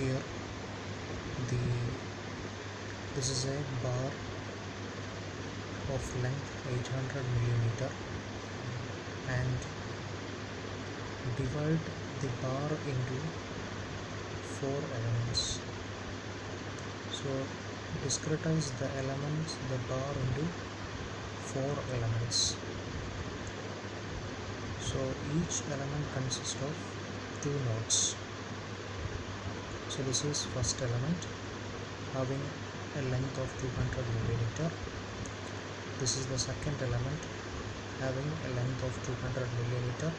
here the this is a bar of length 800 millimeter, and divide the bar into 4 elements. So discretize the elements, the bar, into 4 elements. So each element consists of 2 nodes. So this is first element having a length of 200 millimeter. This is the second element having a length of 200 millimeter.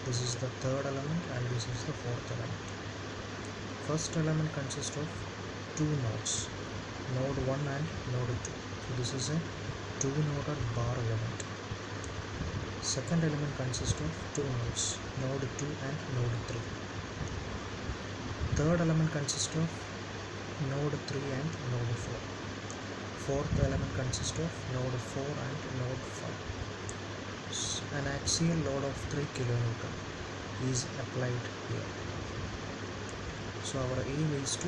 This is the third element, and this is the fourth element. First element consists of 2 nodes, node 1 and node 2. So this is a 2-noded bar element. Second element consists of 2 nodes, node 2 and node 3. Third element consists of node 3 and node 4. Fourth element consists of node 4 and node 5. An axial load of 3 kN is applied here. So our aim is to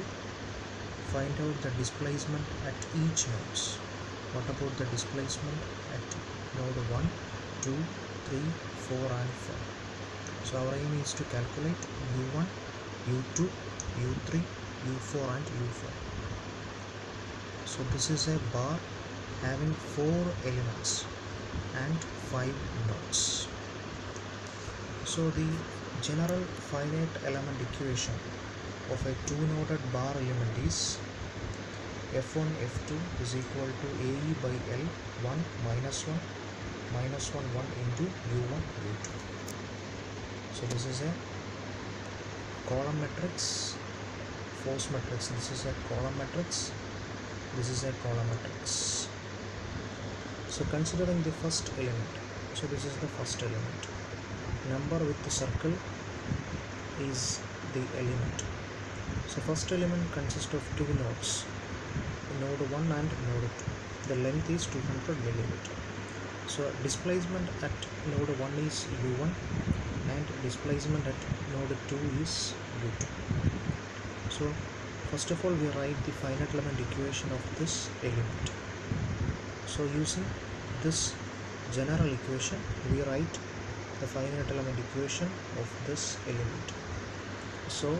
find out the displacement at each nodes. What about the displacement at node 1, 2, 3, 4 and 5? So our aim is to calculate U1, U2, U3, U4 and U4. So this is a bar having 4 elements and 5 nodes. So the general finite element equation of a 2-noded bar element is F1 F2 is equal to AE by L 1 minus 1 minus 1 1 into U1 U2. So this is a column matrix, force matrix. This is a column matrix, this is a column matrix. So considering the first element, so this is the first element. Number with the circle is the element. So first element consists of 2 nodes, node 1 and node 2. The length is 200 millimeter. So displacement at node 1 is U1 and displacement at node 2 is U2. So first of all we write the finite element equation of this element. So using this general equation we write the finite element equation of this element. So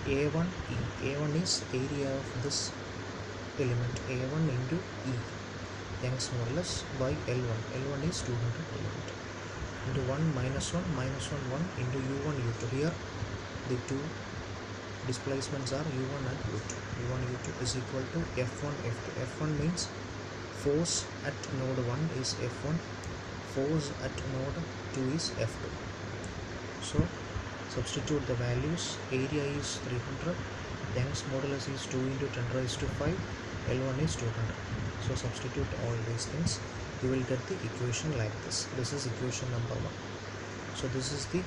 A1 is area of this element, A1 into E, Young's modulus by L1. L1 is 200 millimeter into 1 minus 1 minus 1 1 into U1 U2. Here the two displacements are U1 and U2. U1 U2 is equal to F1 F2. F1 means force at node 1 is F1, force at node 2 is F2. So substitute the values. Area is 300, Young's modulus is 2 into 10 raised to 5, L1 is 200. So substitute all these things, you will get the equation like this. This is equation number 1. So this is the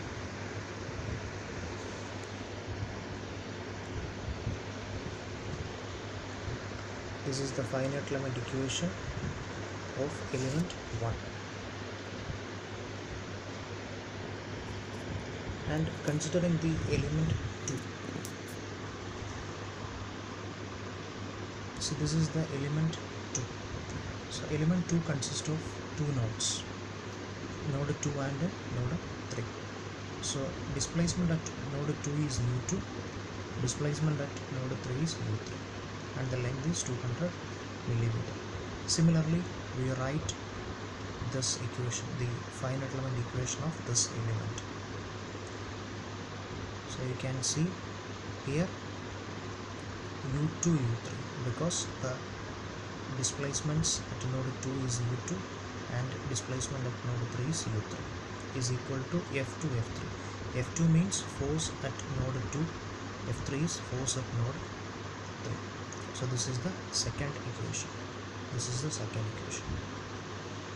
finite element equation of element 1. And considering the element 2, so this is the element 2. So element 2 consists of 2 nodes, node 2 and node 3. So displacement at node 2 is U2, displacement at node 3 is U3, and the length is 200 millimeter. Similarly we write this equation, the finite element equation of this element. So you can see here U2 U3, because the displacements at node 2 is U2 and displacement at node 3 is U3, is equal to F2 F3. F2 means force at node 2, F3 is force at node 3. So this is the second equation. This is the second equation.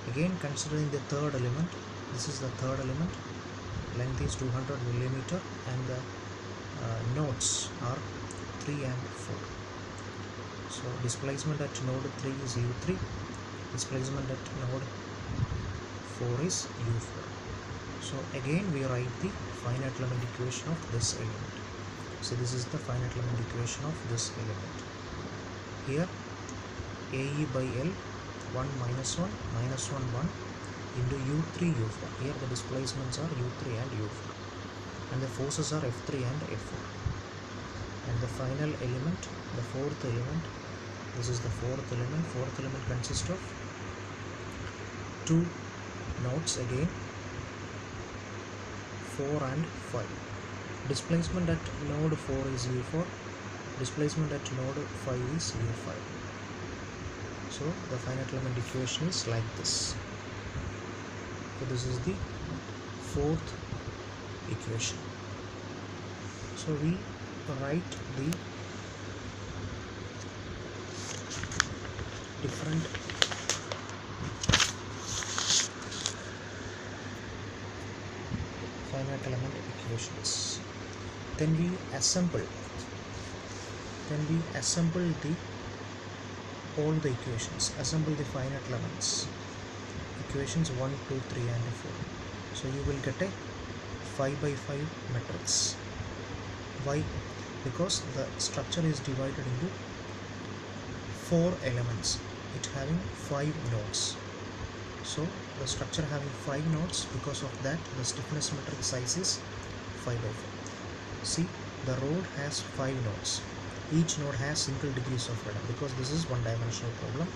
Again considering the third element, this is the third element, length is 200 millimeter and the nodes are 3 and 4. So displacement at node 3 is U3, displacement at node 4 is U4. So again we write the finite element equation of this element. So this is the finite element equation of this element. Here AE by L 1 minus 1 minus 1 1 into U3 U4. Here the displacements are U3 and U4 and the forces are F3 and F4. And the final element, the fourth element, this is the fourth element. Fourth element consists of two nodes again, 4 and 5. Displacement at node 4 is U4, displacement at node 5 is U5. So the finite element equation is like this. So this is the fourth equation. So we write the different finite element equations. Then we assemble the all the equations, assemble the finite elements, equations 1, 2, 3 and 4. So you will get a 5 by 5 matrix. Why? Because the structure is divided into 4 elements, it having 5 nodes. So the structure having 5 nodes, because of that the stiffness matrix size is 5 by 5. See, the rod has 5 nodes. Each node has single degrees of freedom because this is one dimensional problem.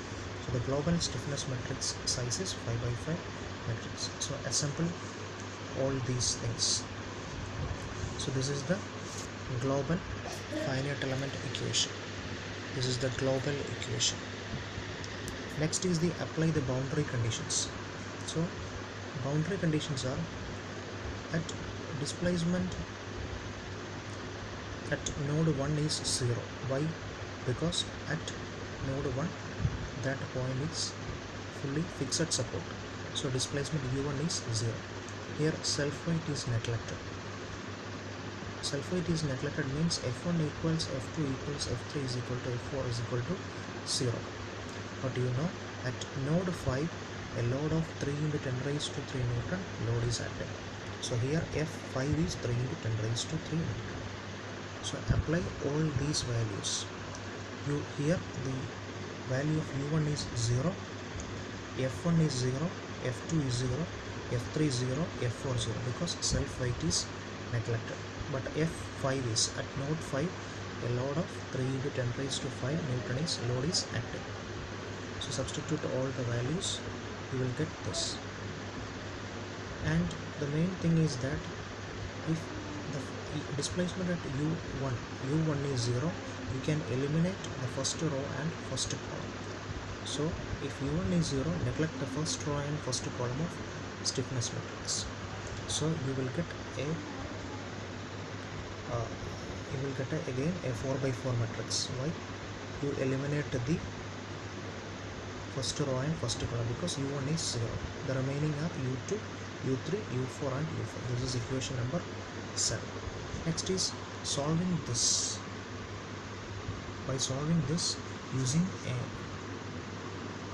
So the global stiffness matrix size is 5 by 5 matrix. So assemble all these things. So this is the global finite element equation. This is the global equation. Next is the apply the boundary conditions. So boundary conditions are at displacement at node 1 is 0. Why? Because at node 1 that point is fully fixed support. So displacement u1 is 0. Here self weight is neglected. Self weight is neglected means f1 equals f2 equals f3 is equal to f4 is equal to 0. But you know at node 5 a load of 3 into 10 raised to 3 Newton load is acting. So here f5 is 3 into 10 raised to 3 Newton. So apply all these values. Here the value of u1 is 0, f1 is 0, f2 is 0, f3 is 0, f4 is 0 because self weight is neglected. But f5 is at node 5 a load of 3 into 10 raised to 5 Newton is load is active. So substitute all the values, you will get this. And the main thing is that if the displacement at u1 is 0, you can eliminate the first row and first column. So if u1 is 0, neglect the first row and first column of stiffness matrix. So you will get again a 4 by 4 matrix. Why? You eliminate the first row and first column because u1 is 0. The remaining are u2, u3, u4 and u5. This is equation number 7. Next is solving this. By solving this using a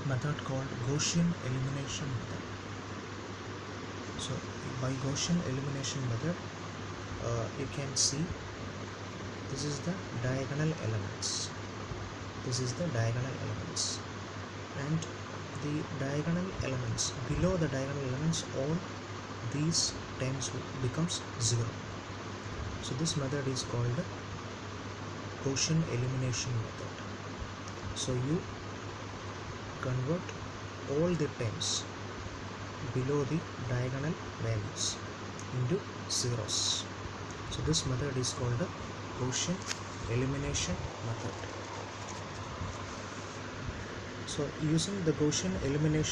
method called Gaussian elimination method. So by Gaussian elimination method you can see this is the diagonal elements. This is the diagonal elements, and the diagonal elements, below the diagonal elements all these terms becomes 0. So this method is called the Gaussian elimination method. So you convert all the terms below the diagonal values into zeros. So this method is called the Gaussian elimination method. So using the Gaussian elimination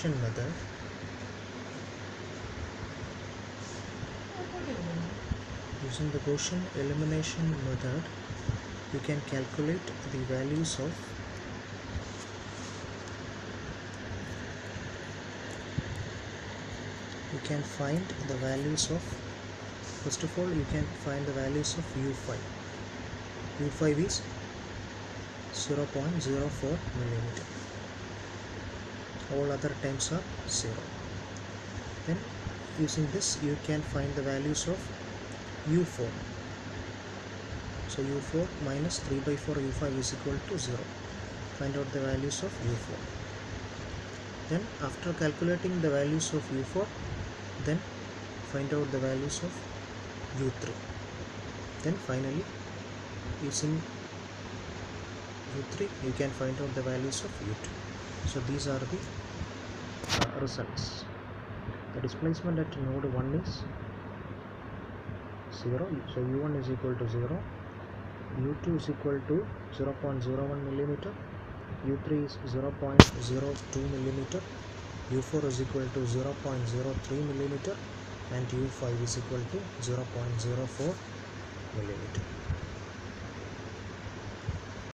method, you can calculate the values of first of all you can find the values of u5. u5 is 0.04 millimeter. All other terms are 0. Then using this you can find the values of u4. So u4 minus 3 by 4 u5 is equal to 0. Find out the values of u4. Then after calculating the values of u4, then find out the values of u3. Then finally using u3 you can find out the values of u2. So these are the results. The displacement at node 1 is 0, so u1 is equal to 0, u2 is equal to 0.01 millimeter, u3 is 0.02 millimeter, u4 is equal to 0.03 millimeter, and u5 is equal to 0.04 millimeter.